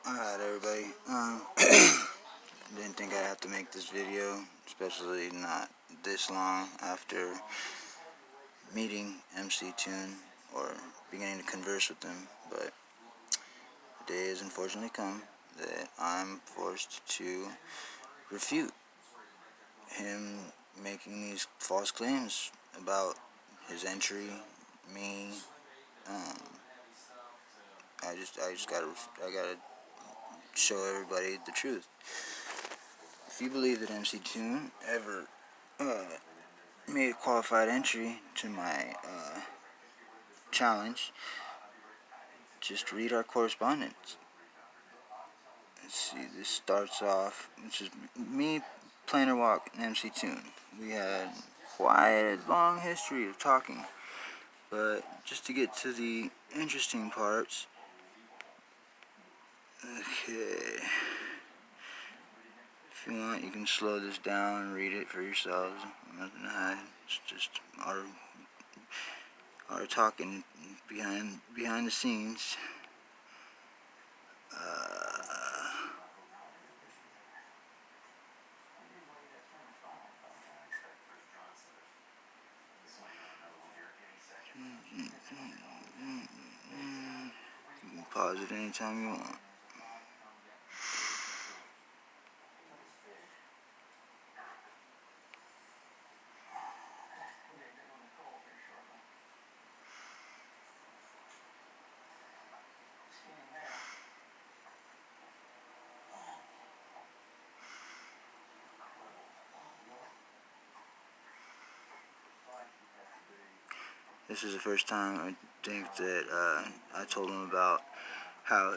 Alright, everybody. Didn't think I'd have to make this video, especially not this long after meeting MCToon or beginning to converse with them, but the day has unfortunately come that I'm forced to refute him making these false claims about his entry, me. Um, I gotta show everybody the truth. If you believe that MCToon ever made a qualified entry to my challenge, just read our correspondence. Let's see, this starts off, this is me, Planar Walk, and MCToon. We had quite a long history of talking, but just to get to the interesting parts. Okay. If you want, you can slow this down and read it for yourselves. Nothing to hide. It's just our talking behind the scenes. You can pause it anytime you want. This is the first time I think that I told him about how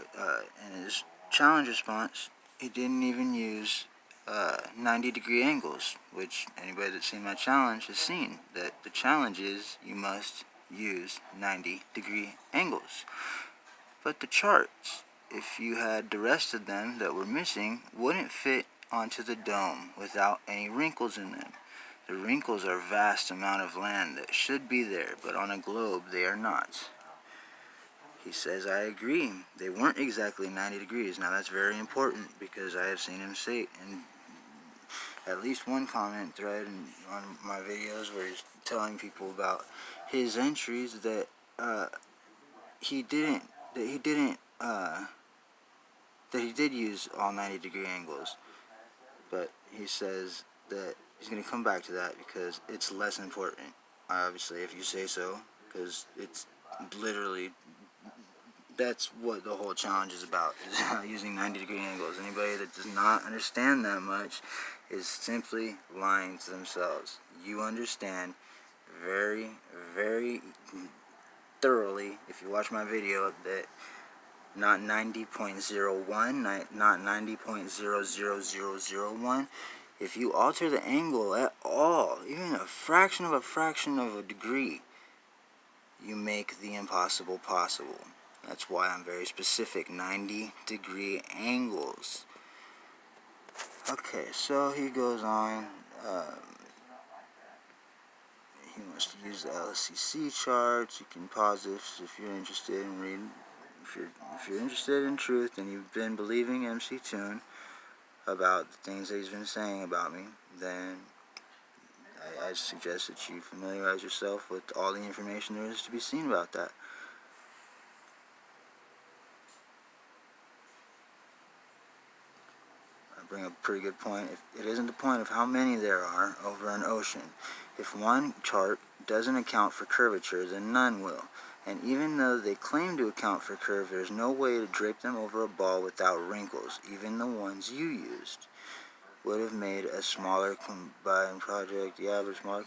in his challenge response he didn't even use 90-degree angles, which anybody that's seen my challenge has seen that the challenge is you must use 90-degree angles. But the charts, if you had the rest of them that were missing, wouldn't fit onto the dome without any wrinkles in them. The wrinkles are a vast amount of land that should be there, but on a globe they are not. He says, I agree. They weren't exactly 90 degrees. Now that's very important because I have seen him say in at least one comment thread on my videos where he's telling people about his entries that he did use all 90-degree angles. But he says that he's going to come back to that because it's less important, obviously, if you say so, because it's literally, that's what the whole challenge is about, is using 90-degree angles. Anybody that does not understand that much is simply lying to themselves. You understand very, very thoroughly, if you watch my video, that not 90.01, not 90.00001. If you alter the angle at all, even a fraction of a degree, you make the impossible possible. That's why I'm very specific, 90-degree angles. Okay, so he goes on, he wants to use the LCC charts. You can pause this if you're interested in reading. If you're interested in truth and you've been believing MCToon about the things that he's been saying about me, then I suggest that you familiarize yourself with all the information there is to be seen about that. I bring up a pretty good point. It isn't the point of how many there are over an ocean. If one chart doesn't account for curvature, then none will. And even though they claim to account for curve, there's no way to drape them over a ball without wrinkles. Even the ones you used would have made a smaller combined project. Yeah, but a smaller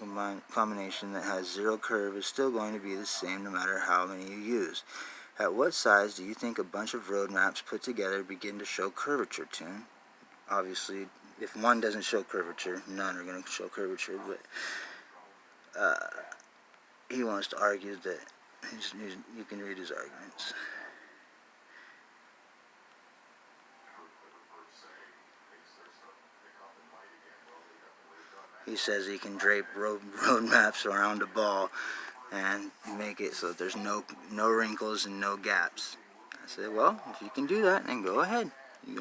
combination that has zero curve is still going to be the same no matter how many you use. At what size do you think a bunch of road maps put together begin to show curvature, Toon? Obviously, if one doesn't show curvature, none are going to show curvature, but he wants to argue that you can read his arguments. He says he can drape road maps around a ball and make it so that there's no wrinkles and no gaps. I said, well, if you can do that, then go ahead.